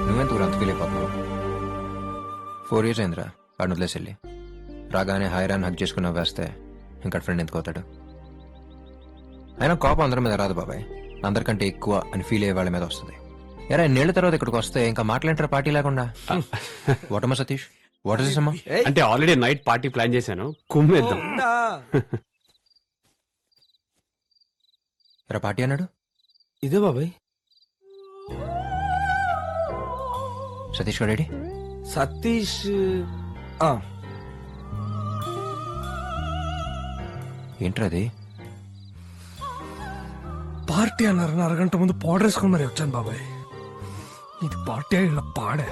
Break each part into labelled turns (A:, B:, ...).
A: నువ్వెందుకు అంత feel అయిపోతున్నావు? 4 years అయిందిరా వాడిని వదిలేసి వెళ్ళి. రాగానే హైరాన్ హక్ చేసుకుని వేస్తే ఇంకా ఫ్రెండ్ ఎందుకు అవుతాడు? అయినా కోపం అందరి మీద రాదు బాబాయ్, అందరికంటే ఎక్కువ అని ఫీల్ అయ్యే వాళ్ళ మీద వస్తుంది. ఎరా నేళ్ల తర్వాత ఇక్కడికి వస్తే ఇంకా మాట్లాంటారా పార్టీ లేకుండా? వాటమ్మా సతీష్, వాట్ ఇస్ అమ్మా?
B: అంటే ఆల్రెడీ నైట్ పార్టీ ప్లాన్ చేశాను, కుమ్మేద్దాం.
A: ఎరా పార్టీ అన్నాడు?
C: ఇదే బాబాయ్.
A: సతీష్ గారు
C: సతీష్
A: ఏంట్రా అది?
C: పార్టీ అన్నారని అరగంట ముందు పౌడర్ వేసుకుని మరి వచ్చాను బాబాయ్. ఇది పార్టీ ఇలా పాడే.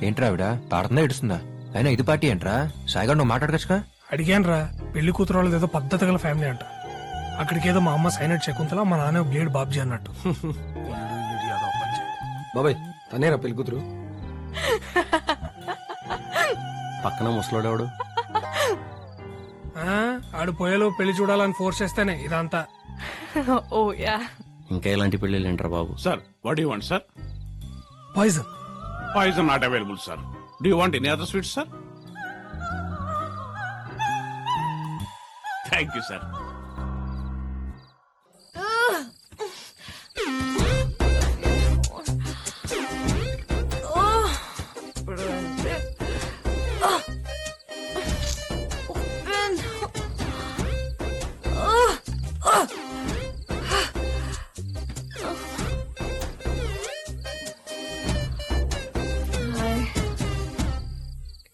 A: ఏంట్రా ఆవిడ పాడుతుందా ఇడుస్తుందా? అయినా ఇది పార్టీ ఏంట్రా? సాయిగా నువ్వు మాట్లాడకచ్చుగా.
C: అడిగాను రా, పెళ్లి కూతురు వాళ్ళది ఏదో పద్ధతి గల ఫ్యామిలీ అంట. అక్కడికి ఏదో మా అమ్మ సైనట్ శకుంతల, మా నాన్న బ్లేడ్ బాబ్జీ అన్నట్టు.
D: బాబాయ్ తనేరా పెళ్లి కూతురు?
B: పక్కన ముసలోడేవాడు.
C: ఆడు పోయేలో పెళ్లి చూడాలని ఫోర్స్ చేస్తేనే ఇదంతా.
E: Oh yeah.
B: ఇంకా ఎలాంటి పెళ్ళిళ్ళు ఏంట్రా బాబు?
F: Sir, what do you want, sir?
C: Poison.
F: Poison not available, sir. Do you want any other sweets, sir? Thank you, sir.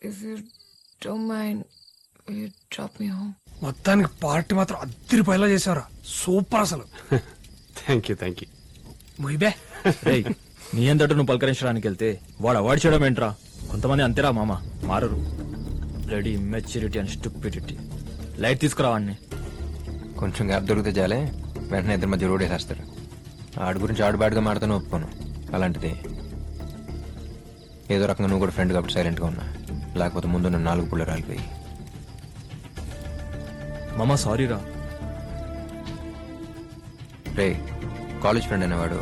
E: If you don't mind, will you drop me home?
C: మొత్తానికి party మాత్రం అద్దరిపోయేలా చేసావురా, super అసలు.
B: Thank you.
C: మొయ్యబే.
G: రేయ్, నీ అంతటా నువ్వు పలకరించడానికి వెళ్తే వాడు అవాయిడ్ చేయడం ఏంట్రా? కొంతమంది అంతేరా మామ, మారరు. Ready maturity and stupidity. Light తీసుకురావాడిని.
A: కొంచెం గ్యాప్ దొరికితే చాలే వెంటనే ఇద్దరి మధ్య రోడ్ వేసేస్తారు. ఆడి గురించి ఆడుబాటుగా మాడుతూనే ఒప్పుకోను. అలాంటిది ఏదో రకంగా నువ్వు కూడా ఫ్రెండ్ కాబట్టి సైలెంట్గా ఉన్నా, లేకపోతే ముందు నన్ను 4 పుల్ల రాలిపోయి.
G: మామ సారీ రా.
A: రే కాలేజ్ ఫ్రెండ్ అనేవాడు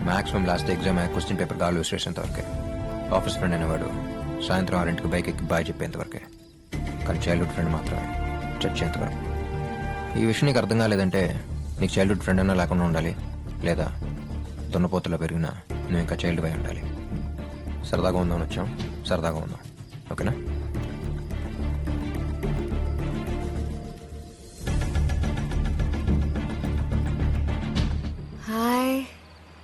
A: maximum last exam question paper గాలు వేసేంత వరకే. ఆఫీస్ ఫ్రెండ్ అనేవాడు సాయంత్రం 6 బైక్ ఎక్కి బాయ్ చెప్పేంత వరకే. కానీ చైల్డ్హుడ్ ఫ్రెండ్ మాత్రమే చచ్చేంత వరకు. ఈ విషయం నీకు అర్థం కాలేదంటే నీకు చైల్డ్హుడ్ ఫ్రెండ్ అన్నా లేకుండా ఉండాలి, లేదా దున్నపోతులో పెరిగినా నువ్వు ఇంకా చైల్డ్ బై ఉండాలి. సరదాగా ఉందామని వచ్చాం, సరదాగా ఉందాం, ఓకేనా?
E: Hi,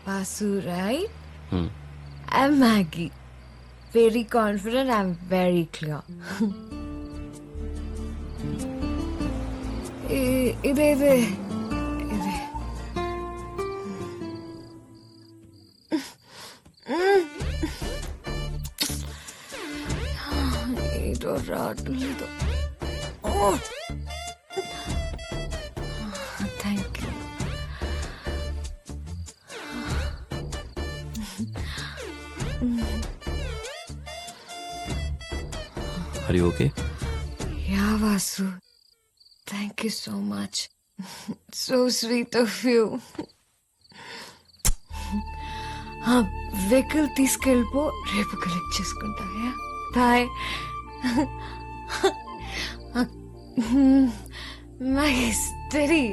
E: Vasu, right? I'm Maggie. Very confident, I'm very clear. Ide. Ito రావట్లేదు. Oh, thank you.
B: Are you okay?
E: Yeah, Vasu. Thank you so much. So sweet of you. Vehicle తీసుకెళ్ళిపో, రేపు కలెక్ట్ చేసుకుంటా. బాయ్. My history.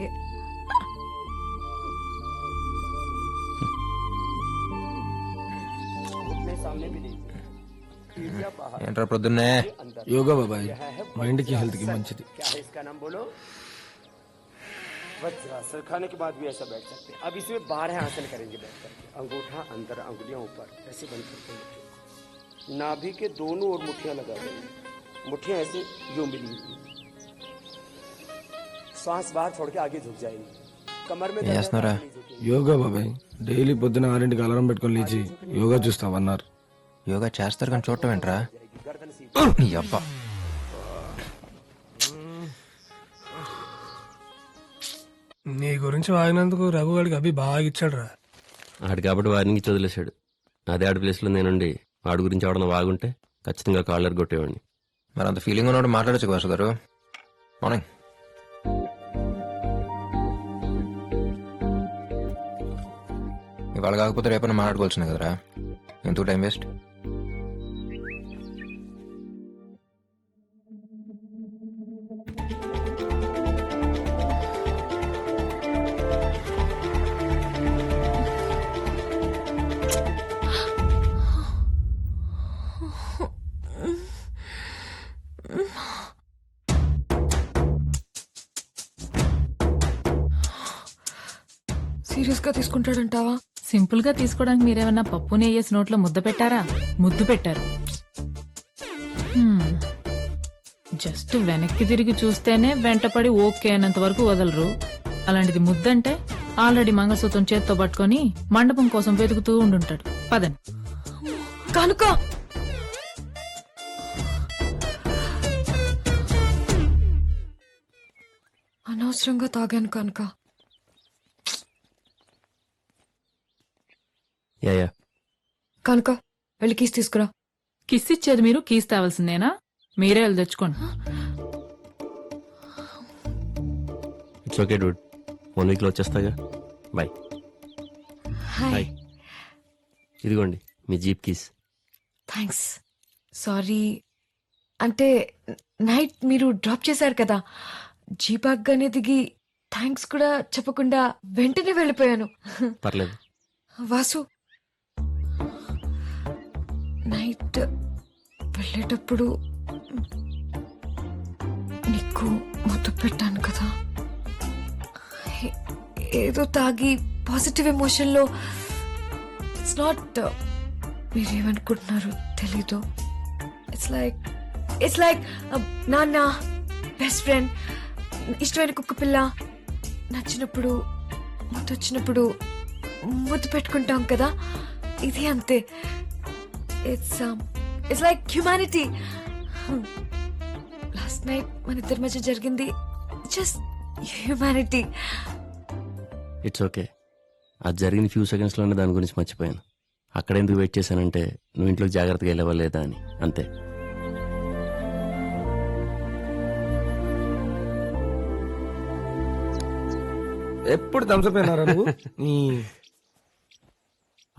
A: ఏంట్రా ప్రొద్దున్నే?
D: యోగా బాబాయ్, mind కి health కి మంచిది.
H: वज्रासन खाने के बाद भी ऐसा बैठ सकते हैं. अब इसमें 12 आसन करेंगे बैठ करके. अंगूठा अंदर, अंगुलियां ऊपर, ऐसे बंद करते हैं. नाभि के दोनों ओर मुट्ठियां लगा देंगे. मुट्ठियां ऐसे यूं मिली हुई. श्वास बाहर छोड़ के आगे झुक जाएंगे. कमर में
D: యోగా బాబాయ్, డైలీ పొద్దున 6ంటికి అలారం పెట్టుకొని లేచి యోగా చూస్తామన్నారు.
A: యోగా చేస్తారు కానీ చూడటం ఏంట్రా? నీ అబ్బా.
C: నీ గురించి వాగినందుకు రఘుగాడికి అభి బాగా ఇచ్చాడు రా.
B: ఆడు కాబట్టి వారిని వదిలేశాడు. అదే ఆడి ప్లేస్లో నేనుండి వాడి గురించి ఎవడన్నా వాగుంటే ఖచ్చితంగా కాలర్ కొట్టేవాడిని.
A: మరి అంత ఫీలింగ్ ఉన్నవాడు మాట్లాడచ్చు వాసు గారు. మార్నింగ్. ఇవాళ కాకపోతే రేపైనా మాట్లాడుకోవాల్సింది కదరా, ఎందుకు టైం వేస్ట్?
E: సీరియస్ గా తీసుకుంటాడంటావా?
I: సింపుల్ గా తీసుకోవడానికి మీరేమన్నా పప్పు నెయ్యేసి నోట్లో ముద్ద పెట్టారా? ముద్దు పెట్టారు. జస్ట్ వెనక్కి తిరిగి చూస్తేనే వెంటపడి ఓకే అన్నంత వరకు వదలరు. అలాంటిది ముద్దంటే ఆల్రెడీ మంగళసూత్రం చేత్తో పట్టుకొని మండపం కోసం వెతుకుతూ ఉండుంటాడు. పదండి.
E: కనుక అనవసరంగా తాగాను కనుక.
B: యా
E: కనుక వెళ్ళి కీస్ తీసుకురా.
I: కిస్ ఇచ్చేది మీరు, కీస్ తేవాల్సిందేనా? మీరే వెళ్ళి తెచ్చుకోండి.
B: ఇట్స్ ఓకే డూడ్, 1 వీక్ లో వచ్చేస్తాగా. బాయ్.
E: హాయ్.
B: ఇదిగోండి మీ జీప్ కీస్.
E: థ్యాంక్స్. సారీ, అంటే నైట్ మీరు డ్రాప్ చేశారు కదా, జీపాగ్గానే దిగి థ్యాంక్స్ కూడా చెప్పకుండా వెంటనే వెళ్ళిపోయాను.
B: పర్లేదు.
E: వాసు, నైట్ వెళ్ళేటప్పుడు నీకు ముద్దు పెట్టాను కదా, ఏదో తాగి పాజిటివ్ ఎమోషన్ లో. ఇట్స్ నాట్, మీరేమనుకుంటున్నారు తెలీదు. ఇట్స్ లైక్ నాన్న, బెస్ట్ ఫ్రెండ్, ఇష్టమైన కుక్క పిల్ల, నచ్చినప్పుడు ముద్దు వచ్చినప్పుడు ముద్దు పెట్టుకుంటాం కదా, ఇది అంతే. It's like humanity. Last night మన ఇద్దరి మధ్య జరిగింది జస్ట్ హ్యూమానిటీ.
B: It's okay. అది జరిగిన ఫ్యూ సెకండ్స్ లోనే దాని గురించి మర్చిపోయాను. అక్కడ ఎందుకు వెయిట్ చేశానంటే నువ్వు ఇంట్లోకి జాగ్రత్తగా వెళ్ళవా లేదా అని, అంతే.
D: ఎప్పుడు తంసపోయినారా నువ్వు?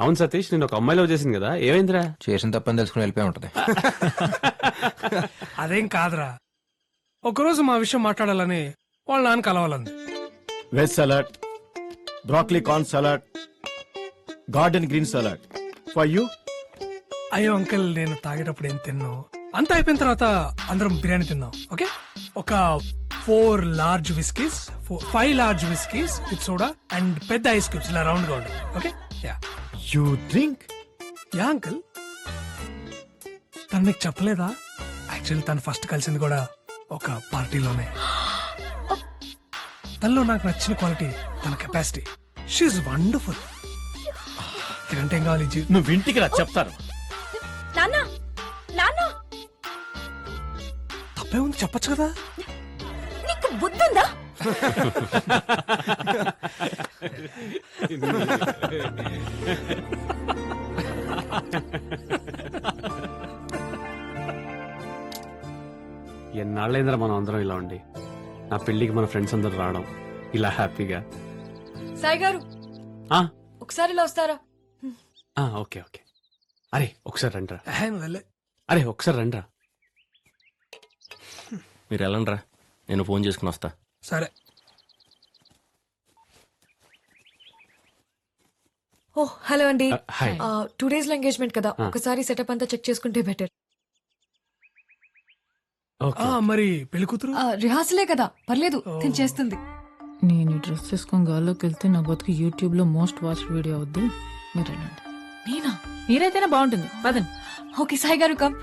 J: అవును సతీష్, నేను ఒక అమ్మాయిలో చేసింది కదా, ఏమైందిరా?
A: చేసిన తప్పని తెలుసుకుని వెళ్ళిపోయి ఉంటది.
C: అదేం కాదురా, ఒకరోజు మా విషయం మాట్లాడాలని వాళ్ళ నాన్న కలవాలంది.
G: Veg salad, broccoli corn salad, garden green salad for you.
C: అయ్యో అంకుల్, నేను తాగేటప్పుడు ఏం తిన్నావు? అంతా అయిపోయిన తర్వాత అందరం బిర్యానీ తిన్నాం. ఓకే, ఒక 4 large whiskies, 5 large whiskies with soda and పెద్ద ఐస్ క్యూబ్స్ ఇలా రౌండ్ గా ఉండాలి. Okay, yeah
G: you drink?
C: Yeah uncle. తను నీకు చెప్పలేదా? యాక్చువల్లీ తను ఫస్ట్ కలిసింది కూడా ఒక పార్టీలోనే. తనలో నాకు నచ్చిన క్వాలిటీ తన కెపాసిటీ. She wonderful. తినంటే ఏం కావాలి?
G: నువ్వు ఇంటికి రా, చెప్తాను.
C: తప్పే ఉంది, చెప్పచ్చు కదా.
E: నీకు బుద్ధుందా?
J: ఎన్నాళ్ళైందిరా మనం అందరం ఇలా ఉండి. నా పెళ్లికి మన ఫ్రెండ్స్ అందరు రావడం ఇలా హ్యాపీగా.
E: సాయి గారు,
J: ఆ,
E: ఒకసారి ఇలా వస్తారా?
J: Okay okay. అరే ఒకసారి రండిరా.
C: వెళ్ళే
J: అరే ఒకసారి రండిరా.
B: మీరు వెళ్ళండిరా, నేను ఫోన్ చేసుకుని వస్తా.
C: సరే.
E: ఓ హలో అండి.
J: హాయ్.
E: 2 days లో ఎంగేజ్మెంట్ కదా, ఒకసారి సెటప్ అంతా చెక్ చేసుకుంటే బెటర్.
J: ఓకే.
C: మరి పెళ్లి కూతురు
E: రిహార్సలే కదా, పర్లేదు, తిని చేస్తుంది.
I: నేను ఈ డ్రెస్ వేసుకొని గాల్లోకి వెళ్తే నా బతుకు యూట్యూబ్ లో మోస్ట్ వాచ్ వీడియో అవుద్ది. మీరు వెళ్ళండి.
E: నేనా?
I: మీరైతేనే బాగుంటుంది. పదండి.
E: ఓకే సాయి గారు, కమ్.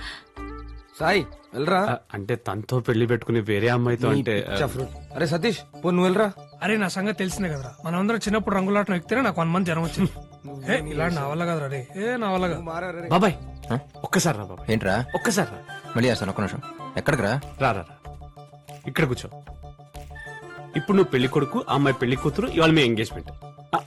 D: సాయి వెళ్ళరా.
J: అంటే తనతో పెళ్లి పెట్టుకుని వేరే అమ్మాయితో అంటే
D: పిచ్చా ఫ్రూట్. అరే సతీష్, పో నువ్వు వెళ్ళరా.
C: అరే నా సంగతి తెలిసిందే కదరా, మనం అందరం చిన్నప్పుడు రంగులాటం ఎక్కితేనే నాకు 1 month జ్వరం వచ్చింది. ఇలా నా వల్ల కదరా రే, నా వల్ల కాదు.
J: బాబాయ్ ఒక్కసారి రా బాబాయ్.
A: ఏంట్రా?
J: ఒక్కసారి రా.
A: మళ్ళీ చేస్తాను, ఒక్క నిమిషం. ఎక్కడికి రా?
J: రా రా రా. ఇక్కడ కూర్చో. ఇప్పుడు నువ్వు పెళ్లి కొడుకు, ఆ అమ్మాయి పెళ్లి కూతురు, ఇవాళ మీ ఎంగేజ్మెంట్.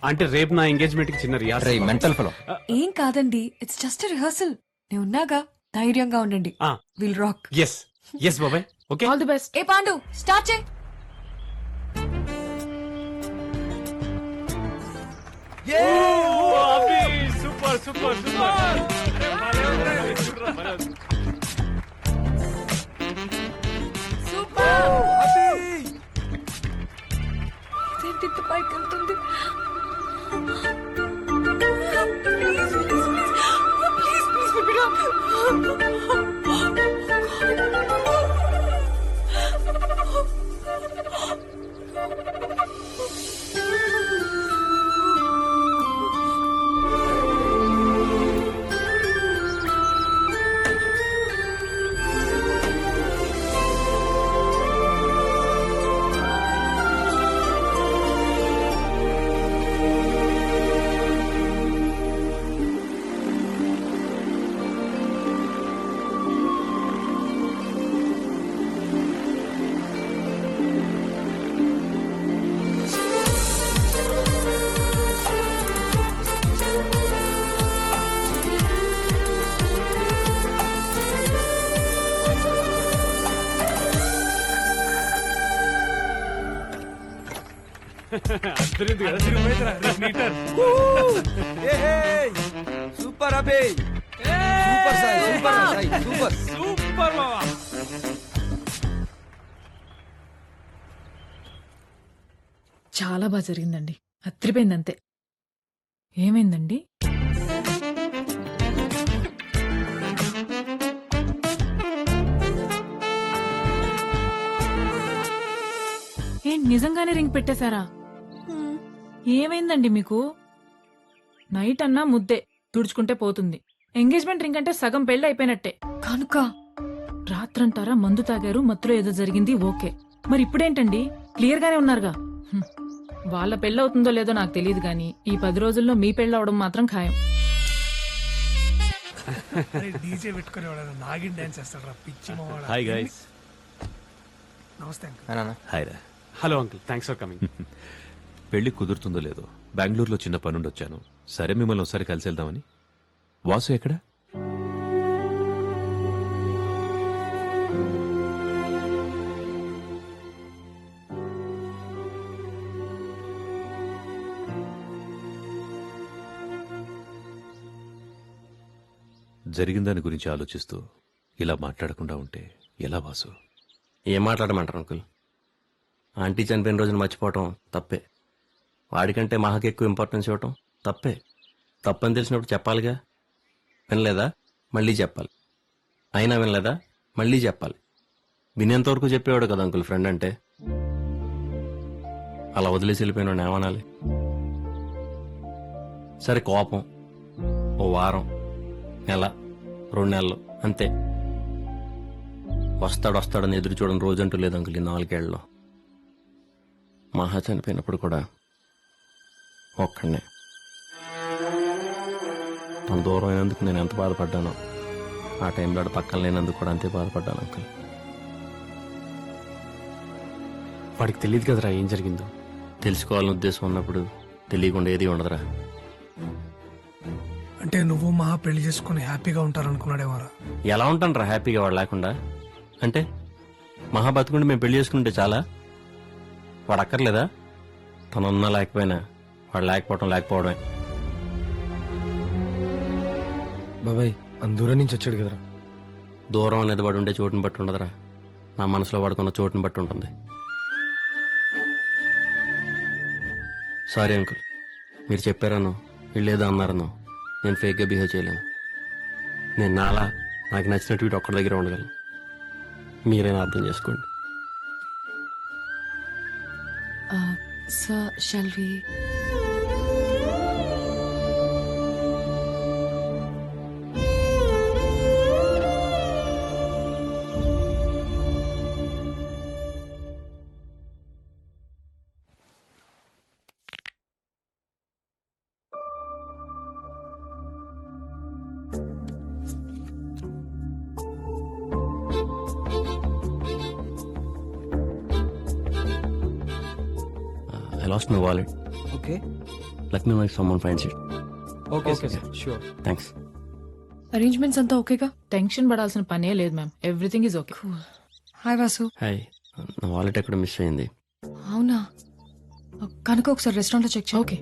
J: అంటే రేపు నా ఎంగేజ్మెంట్ కి చిన్న రియాజ్.
A: Mental fellow.
E: ఏం కాదండి, ఇట్స్ జస్ట్ రిహార్సల్. నేను ఉన్నాగా, ధైర్యంగా ఉండండి. Will rock.
J: ఎస్ ఎస్ బాబాయ్. Okay,
I: all the best.
E: A Pandu, start చేయి.
J: హ్యాపీ సూపర్ సూపర్ సూపర్
E: ఇదేంటి ఇంత పైకి వెళ్తుంది? Please, pick it up.
D: Super Abe super Sai super Sai super
J: super బావా.
I: చాలా బాగా జరిగిందండి. అత్రిపోయింది అంతే. ఏమైందండి? ఏంటి నిజంగానే రింగ్ పెట్టేశారా? ఏమైందండి మీకు? నైట్ అన్నా ముద్దే తుడుచుకుంటే పోతుంది. ఎంగేజ్మెంట్ రింగ్ అంటే సగం పెళ్లి అయిపోయినట్టే.
E: కనుక
I: రాత్రంటారా మందు తాగారు, మత్తులో ఏదో జరిగింది, ఓకే. మరి ఇప్పుడేంటండి? క్లియర్ గానే ఉన్నారుగా. హ్మ్. వాళ్ళ పెళ్ళవుతుందో లేదో నాకు తెలియదు గానీ ఈ 10 రోజుల్లో మీ పెళ్ళవడం మాత్రం ఖాయం.
C: డీజే పెట్టుకుని నాగిన్ డాన్స్ చేస్తాడు పిచ్చి మావాడు.
J: Hi guys.
C: నమస్తే అంకుల్.
K: హాయ్ రా.
J: Hello uncle, thanks for coming.
K: పెళ్లి కుదురుతుందో లేదో బెంగళూరులో చిన్న పనుండి వచ్చాను. సరే మిమ్మల్ని ఒకసారి కలిసి వెళ్దామని. వాసు ఎక్కడ? జరిగిన దాని గురించి ఆలోచిస్తూ ఇలా మాట్లాడకుండా ఉంటే ఎలా వాసు?
B: ఏం మాట్లాడమంటారు అంకుల్? ఆంటీ చనిపోయిన రోజున మర్చిపోవటం తప్పే. వాడికంటే మహాకి ఎక్కువ ఇంపార్టెన్స్ ఇవ్వటం తప్పే. తప్పని తెలిసినప్పుడు చెప్పాలిగా. వినలేదా? మళ్ళీ చెప్పాలి. అయినా వినలేదా? మళ్ళీ చెప్పాలి. వినేంతవరకు చెప్పేవాడు కదా అంకుల్ ఫ్రెండ్ అంటే. అలా వదిలేసి వెళ్ళిపోయిన ఏమనాలి? సరే కోపం ఓ వారం, నెల, 2 నెలలు అంతే. వస్తాడని ఎదురు చూడని రోజంటూ లేదు అంకుల్ ఈ 4 ఏళ్లలో. మహా చనిపోయినప్పుడు కూడా ఒక్కడనే. తను దూరం అయినందుకు నేను ఎంత బాధపడ్డానో ఆ టైంలో పక్కన లేనందుకు కూడా అంతే బాధపడ్డాను అంకుల్.
J: వాడికి తెలియదు కదరా ఏం జరిగిందో.
B: తెలుసుకోవాలని ఉద్దేశం ఉన్నప్పుడు తెలియకుండా ఏది ఉండదురా.
C: అంటే నువ్వు మహా పెళ్లి చేసుకుని హ్యాపీగా ఉంటారనుకున్నాడేమోరా.
B: ఎలా ఉంటాను రా హ్యాపీగా వాడు లేకుండా? అంటే మహా బతుకుంటే మేము పెళ్లి చేసుకుంటే చాలా? వాడు అక్కర్లేదా? తనున్నా లేకపోయినా వాడు లేకపోవడమే.
D: బాబాయ్ అందూరం నుంచి వచ్చాడు కదరా.
B: దూరం అనేది వాడు ఉండే చోటుని బట్టి ఉండదురా, నా మనసులో వాడుకున్న చోటుని బట్టి ఉంటుంది. సారీ అంకుల్, మీరు చెప్పారను వీళ్ళేదో అన్నారను నేను ఫేక్గా బిహేవ్ చేయలేను. నేను నాకు నచ్చినట్టు వీటి ఒక్కడి దగ్గర ఉండగలను. మీరైనా అర్థం చేసుకోండి.
E: Sir, shall we?
B: I lost my wallet.
D: Okay
B: Let me know if someone finds it.
D: Okay sure.
B: Thanks.
E: Arrangements అంతా ఓకేగా?
I: టెన్షన్ పడాల్సిన పనే లేదు ma'am. Everything is okay.
E: Hi Vasu.
B: Hi. నా వాలెట్ ఎక్కడ మిస్ అయింది.
E: అవునా? కనుక ఒకసారి రెస్టారెంట్లో చెక్ చేయి.
I: ఓకే.